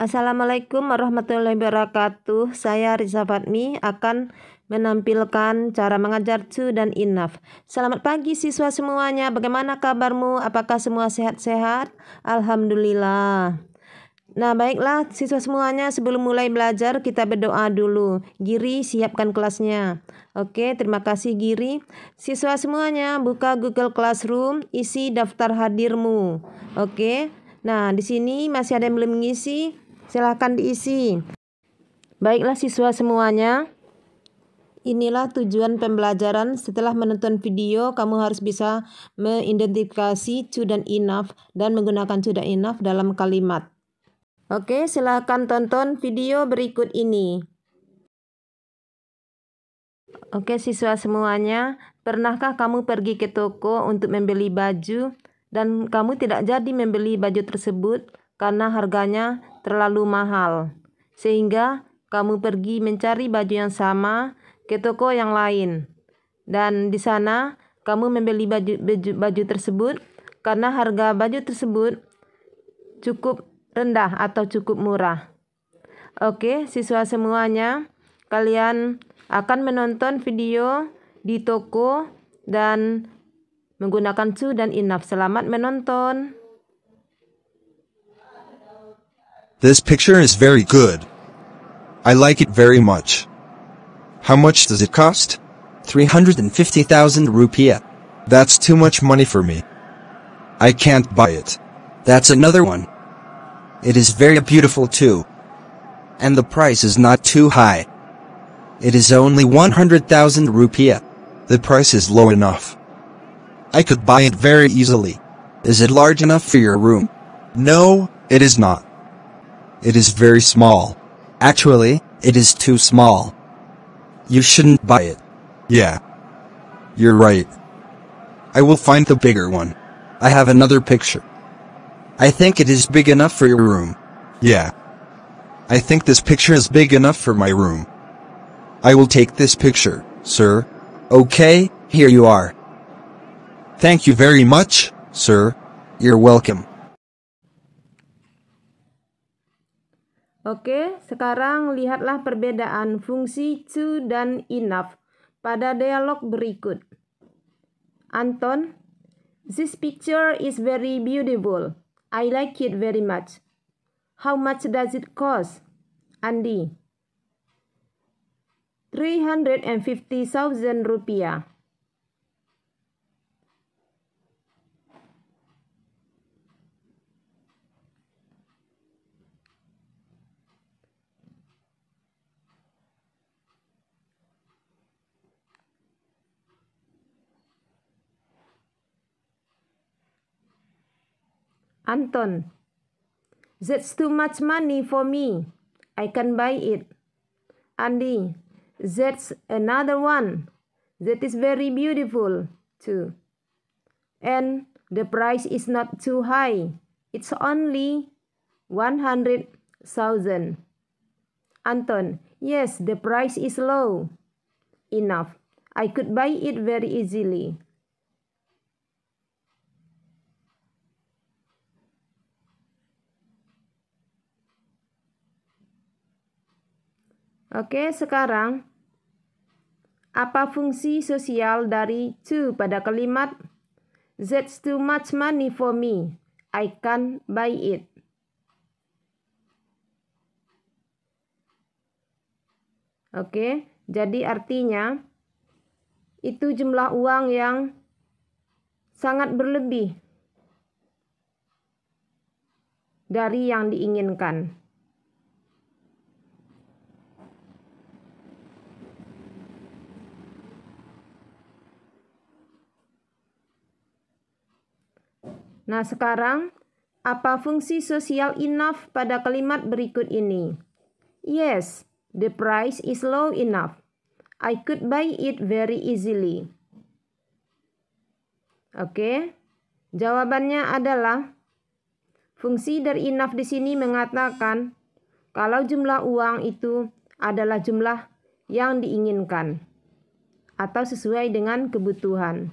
Assalamualaikum warahmatullahi wabarakatuh. Saya Riza Fatmi akan menampilkan cara mengajar to dan enough. Selamat pagi siswa semuanya. Bagaimana kabarmu? Apakah semua sehat-sehat? Alhamdulillah. Nah, baiklah siswa semuanya, sebelum mulai belajar kita berdoa dulu. Giri, siapkan kelasnya. Oke, terima kasih Giri. Siswa semuanya, buka Google Classroom, isi daftar hadirmu. Oke. Nah, di sini masih ada yang belum mengisi. Silahkan diisi. Baiklah siswa semuanya, inilah tujuan pembelajaran. Setelah menonton video, kamu harus bisa mengidentifikasi to dan enough dan menggunakan to dan enough dalam kalimat. Oke, silahkan tonton video berikut ini. Oke siswa semuanya, pernahkah kamu pergi ke toko untuk membeli baju dan kamu tidak jadi membeli baju tersebut karena harganya terlalu mahal, sehingga kamu pergi mencari baju yang sama ke toko yang lain, dan di sana kamu membeli baju tersebut karena harga baju tersebut cukup rendah atau cukup murah. Oke, siswa semuanya, kalian akan menonton video di toko dan menggunakan to dan enough. Selamat menonton. This picture is very good. I like it very much. How much does it cost? 350,000 rupiah. That's too much money for me. I can't buy it. That's another one. It is very beautiful too. And the price is not too high. It is only 100,000 rupiah. The price is low enough. I could buy it very easily. Is it large enough for your room? No, it is not. It is very small. Actually, it is too small. You shouldn't buy it. Yeah. You're right. I will find the bigger one. I have another picture. I think it is big enough for your room. Yeah. I think this picture is big enough for my room. I will take this picture, sir. Okay, here you are. Thank you very much, sir. You're welcome. Oke, sekarang lihatlah perbedaan fungsi to dan enough pada dialog berikut. Anton, this picture is very beautiful. I like it very much. How much does it cost? Andi, 350,000 rupiah. Anton, that's too much money for me. I can buy it. Andi, that's another one. That is very beautiful too. And the price is not too high. It's only 100,000. Anton, yes, the price is low enough. I could buy it very easily. Oke, sekarang apa fungsi sosial dari to pada kalimat that's too much money for me. I can't buy it. Oke, jadi artinya itu jumlah uang yang sangat berlebih dari yang diinginkan. Nah, sekarang apa fungsi sosial enough pada kalimat berikut ini? Yes, the price is low enough. I could buy it very easily. Oke, jawabannya adalah fungsi dari enough di sini mengatakan kalau jumlah uang itu adalah jumlah yang diinginkan atau sesuai dengan kebutuhan.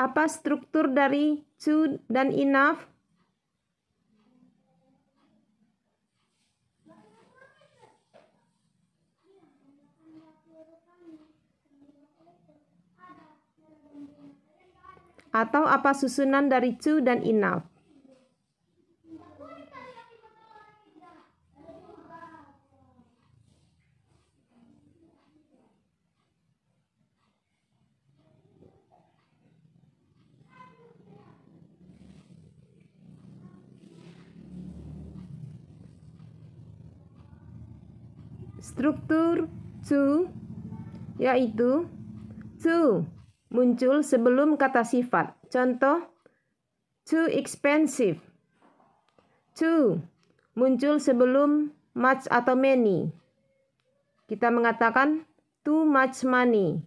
Apa struktur dari to dan enough? Atau apa susunan dari to dan enough? Struktur to yaitu to muncul sebelum kata sifat. Contoh, too expensive. To muncul sebelum much atau many. Kita mengatakan too much money.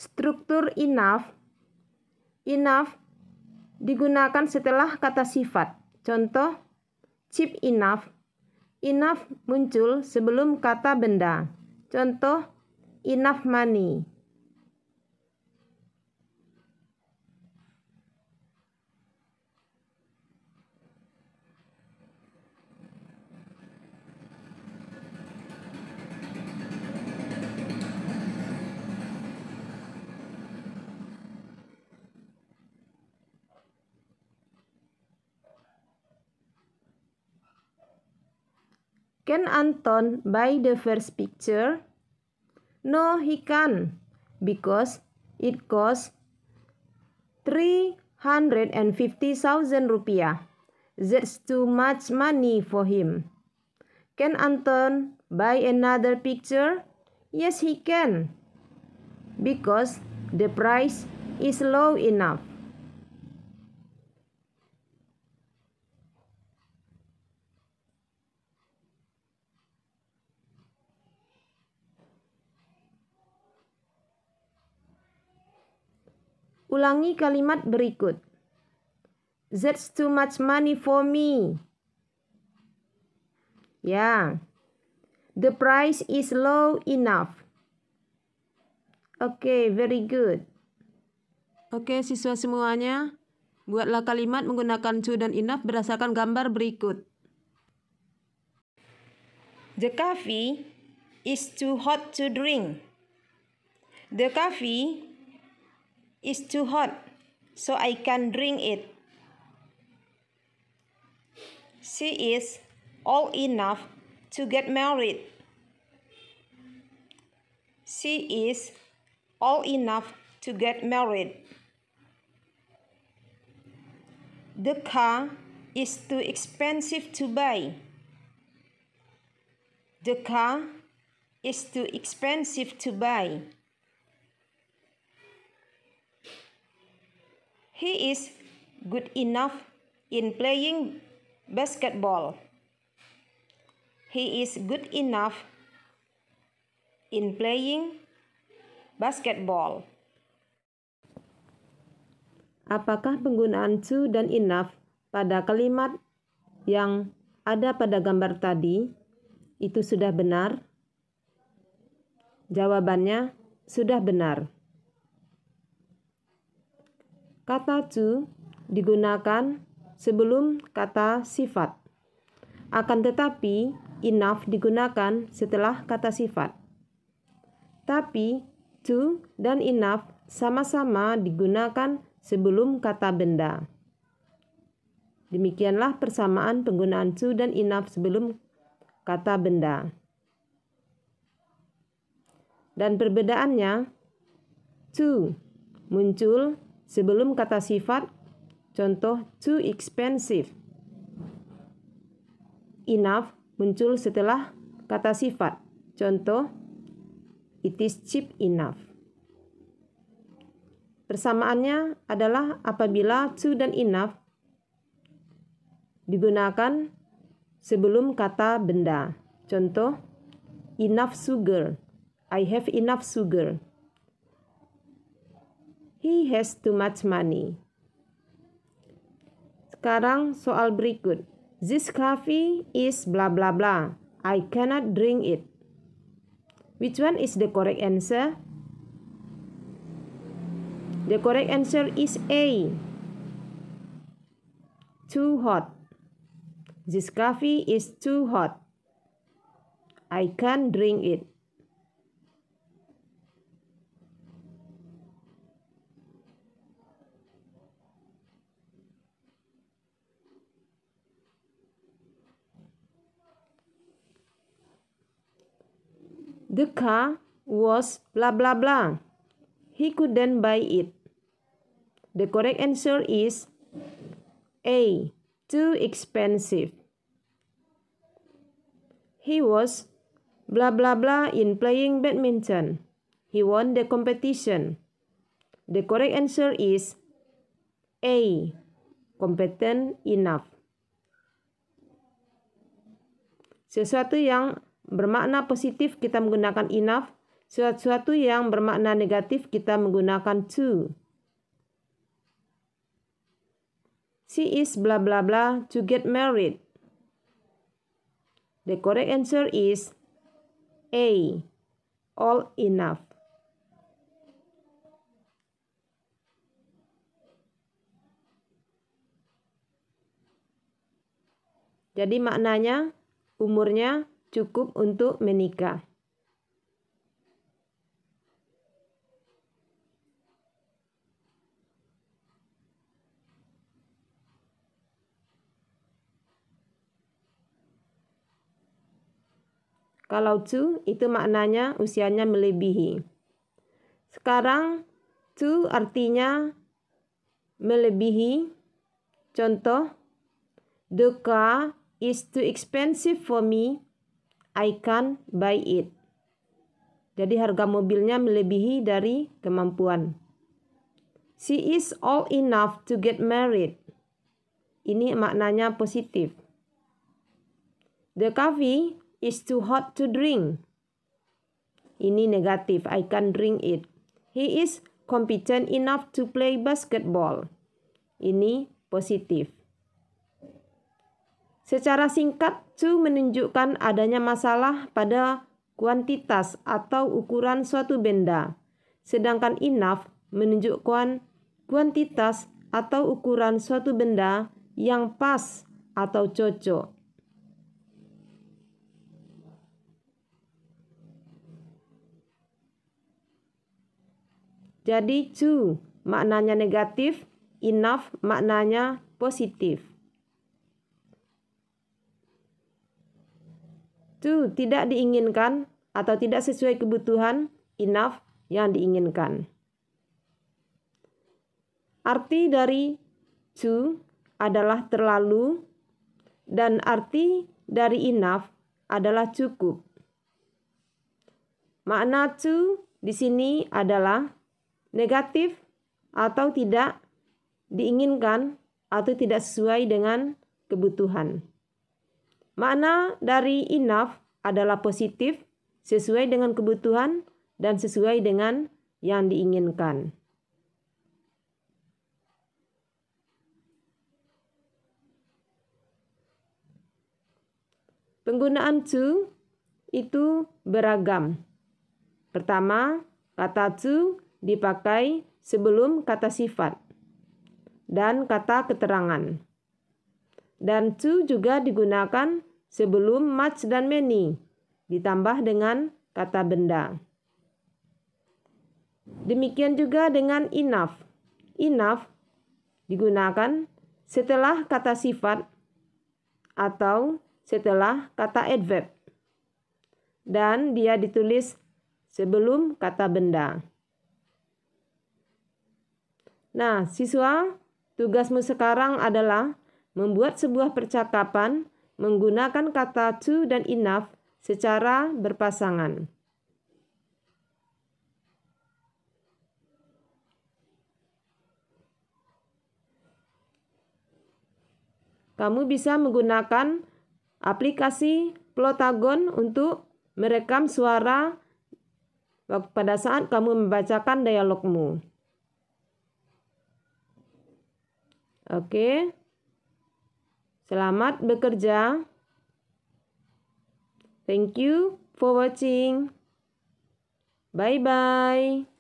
Struktur enough. Enough digunakan setelah kata sifat. Contoh, cheap enough. Enough muncul sebelum kata benda. Contoh, enough money. Can Anton buy the first picture? No, he can't, because it costs 350,000 rupiah. That's too much money for him. Can Anton buy another picture? Yes, he can, because the price is low enough. Ulangi kalimat berikut. That's too much money for me. Ya. The price is low enough. Oke, very good. Oke, siswa semuanya, buatlah kalimat menggunakan to dan enough berdasarkan gambar berikut. The coffee is too hot to drink. The coffee is too hot, so I can't drink it. She is old enough to get married. She is old enough to get married. The car is too expensive to buy. The car is too expensive to buy. He is good enough in playing basketball. He is good enough in playing basketball. Apakah penggunaan to dan enough pada kalimat yang ada pada gambar tadi itu sudah benar? Jawabannya sudah benar. Kata to digunakan sebelum kata sifat. Akan tetapi, enough digunakan setelah kata sifat. Tapi, to dan enough sama-sama digunakan sebelum kata benda. Demikianlah persamaan penggunaan to dan enough sebelum kata benda. Dan perbedaannya, to muncul sebelum kata sifat, contoh too expensive. Enough muncul setelah kata sifat, contoh it is cheap enough. Persamaannya adalah apabila to dan enough digunakan sebelum kata benda, contoh enough sugar. I have enough sugar. He has too much money. Sekarang soal berikut. This coffee is blah blah blah. I cannot drink it. Which one is the correct answer? The correct answer is A. Too hot. This coffee is too hot. I can't drink it. The car was blah blah blah. He couldn't buy it. The correct answer is A. Too expensive. He was blah blah blah in playing badminton. He won the competition. The correct answer is A. Competent enough. Sesuatu yang bermakna positif kita menggunakan enough, sesuatu yang bermakna negatif kita menggunakan to. She is blah blah blah to get married. The correct answer is A. All enough. Jadi maknanya umurnya cukup untuk menikah. Kalau to itu maknanya usianya melebihi. Sekarang to artinya melebihi. Contoh, the car is too expensive for me. I can't buy it. Jadi harga mobilnya melebihi dari kemampuan. She is old enough to get married. Ini maknanya positif. The coffee is too hot to drink. Ini negatif. I can't drink it. He is competent enough to play basketball. Ini positif. Secara singkat, to menunjukkan adanya masalah pada kuantitas atau ukuran suatu benda. Sedangkan enough menunjukkan kuantitas atau ukuran suatu benda yang pas atau cocok. Jadi to maknanya negatif, enough maknanya positif. To tidak diinginkan atau tidak sesuai kebutuhan, enough yang diinginkan. Arti dari to adalah terlalu dan arti dari enough adalah cukup. Makna to di sini adalah negatif atau tidak diinginkan atau tidak sesuai dengan kebutuhan. Makna dari enough adalah positif, sesuai dengan kebutuhan, dan sesuai dengan yang diinginkan. Penggunaan to itu beragam. Pertama, kata to dipakai sebelum kata sifat dan kata keterangan. Dan to juga digunakan sebelum much dan many, ditambah dengan kata benda. Demikian juga dengan enough. Enough digunakan setelah kata sifat atau setelah kata adverb. Dan dia ditulis sebelum kata benda. Nah, siswa, tugasmu sekarang adalah membuat sebuah percakapan menggunakan kata to dan enough secara berpasangan. Kamu bisa menggunakan aplikasi Plotagon untuk merekam suara pada saat kamu membacakan dialogmu. Oke. Selamat bekerja. Thank you for watching. Bye-bye.